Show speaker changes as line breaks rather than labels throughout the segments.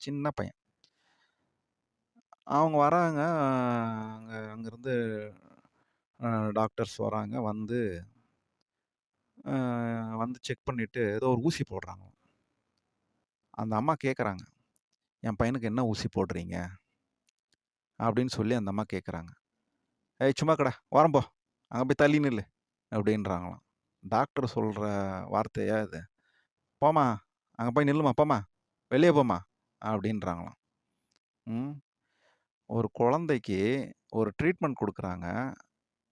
சின்ன பையன். அவங்க வராங்க. அங்கருந்து அ டாக்டர்ஸ் வராங்க. அ வந்து செக் பண்ணிட்டு ஏதோ ஒரு ஊசி போடுறாங்களாம். அந்த அம்மா கேட்குறாங்க, "என் பையனுக்கு என்ன ஊசி போடுறீங்க?" அப்படின்னு சொல்லி அந்த அம்மா கேட்குறாங்க. "ஏய் சும்மா கடா, ஓரம் போ. அங்க போய் தள்ளி நில்லு." அப்படின்றாங்களாம். டாக்டர் சொல்ற வார்த்தையா இது? "போம்மா, அங்க போய் நில்லும்மா, போம்மா. வெளிய போம்மா." அப்படின்றாங்களாம். ம். ஒரு குழந்தைக்கு ஒரு ட்ரீட்மெண்ட் குடுக்குறாங்க.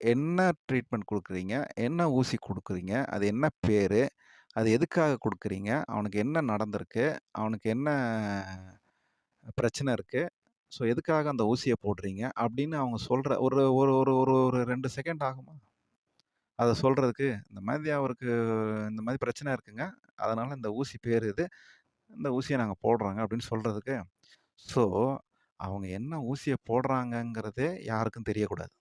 என்ன ட்ரீட்மெண்ட் குடுக்குறீங்க? என்ன ஊசி குடுக்குறீங்க? அது என்ன பேரு? அது எதுக்காக குடுக்குறீங்க? அவனுக்கு என்ன நடந்திருக்கு? அவனுக்கு என்ன பிரச்சனை இருக்கு? ஸோ எதுக்காக அந்த ஊசிய போடுறீங்க? அப்படின்னு அவங்க சொல்ற ஒரு ஒரு ஒரு ஒரு ஒரு 2 செகண்ட் ஆகுமா? அத சொல்றதுக்கு, இந்த மாரி பிரச்சனை இருக்குங்க. அதனால இந்த ஊசி பேரு இது. இந்த ஊசிய நாங்க போடுறோங்க அப்படின்னு சொல்றதுக்கு. ஸோ, அவங்க என்ன ஊசிய போடுறாங்கங்கிறதே யாருக்கும் தெரியக்கூடாது.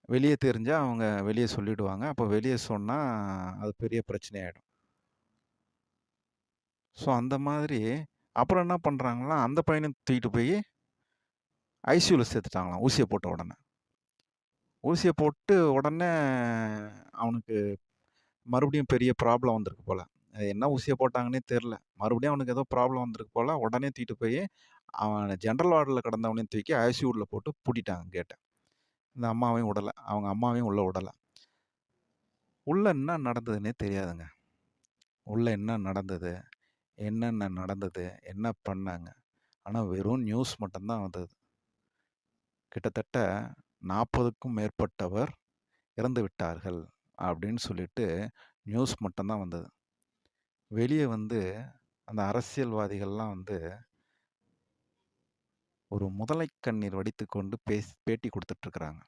வெளிய தெரிஞ்சா அவங்க வெளிய சொல்லிடுவாங்க. அப்ப வெளிய சொன்னா அது பெரிய பிரச்சனையாயிடும். ஸோ அந்த மாதிரி அப்புறம் என்ன பண்றாங்கன்னா, அந்த பையனையும் தூக்கிட்டு போயி ஐசியூல சேர்த்துட்டாங்களாம். ஊசிய போட்ட உடனே. ஊசிய போட்டு உடனே அவனுக்கு மறுபடியும் பெரிய ப்ராப்ளம் வந்திருக்கு போல. அது என்ன ஊசிய போட்டாங்கன்னே தெர்ல. மறுபடியும் அவனுக்கு ஏதோ ப்ராப்ளம் வந்திருக்கு போல. உடனே தூக்கிட்டு போயி அவன ஜெனரல் வார்டுல கிடந்தவனையும் தூக்கி ஐசியூ உள்ள போட்டு பூட்டிட்டாங்க கேட்ட. இந்த அம்மாவையும் உடல. அவங்க அம்மாவையும் உள்ள உடல. உள்ள என்ன நடந்ததுன்னே தெரியாதுங்க. உள்ள என்ன நடந்தது? என்னென்ன நடந்தது? என்ன பண்ணாங்க? ஆனா வெறும் நியூஸ் மட்டும் தான் வந்தது. கிட்டத்தட்ட 40க்கும் மேற்பட்டவர் இறந்து விட்டார்கள் அப்படின்னு சொல்லிட்டு நியூஸ் மட்டும் தான் வந்தது. வெளிய வந்து அந்த அரசியல்வாதிகள்லாம் வந்து ஒரு முதலை கண்ணீர் வடித்துக்கொண்டு பேட்டி குடுத்துட்டு இருக்கிறாங்க.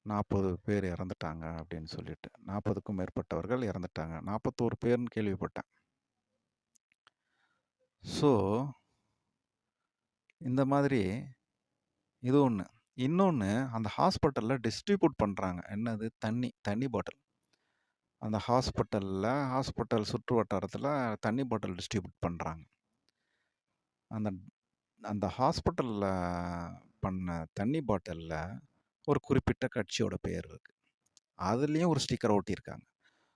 40 பேர் இறந்துட்டாங்க அப்படின்னு சொல்லிட்டு. 40க்கும் மேற்பட்டவர்கள் இறந்துட்டாங்க. 41 பேர்ன்னு கேள்விப்பட்டேன். ஸோ, இந்த மாதிரி இது ஒண்ணு. இன்னொன்னு அந்த ஹாஸ்பிட்டல்ல டிஸ்ட்ரிபியூட் பண்றாங்க. என்னது? தண்ணி பாட்டில். அந்த ஹாஸ்பிட்டல் சுற்று வட்டாரத்தில தண்ணி பாட்டில் டிஸ்ட்ரிபியூட் பண்றாங்க. அந்த அந்த ஹாஸ்பிட்டல்ல பண்ண தண்ணி பாட்டில்ல ஒரு குறிப்பிட்ட கட்சியோட பெயர் இருக்கு. அதுலயும் ஒரு ஸ்டிக்கர் ஒட்டியிருக்காங்க.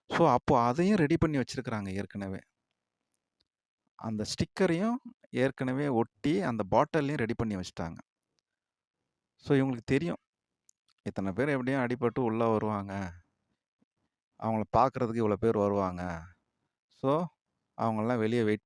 ஸோ, அப்போ அதையும் ரெடி பண்ணி வச்சிருக்கிறாங்க ஏற்கனவே. அந்த ஸ்டிக்கரையும் ஏற்கனவே ஒட்டி அந்த பாட்டில்லயும் ரெடி பண்ணி வச்சுட்டாங்க. ஸோ, இவங்களுக்கு தெரியும். இத்தன பேர் எப்படியும் அடிபட்டு உள்ள வருவாங்க. அவங்கள பார்க்கறதுக்கு இவ்வளோ பேர் வருவாங்க. ஸோ, அவங்கலாம் வெளிய வெயிட்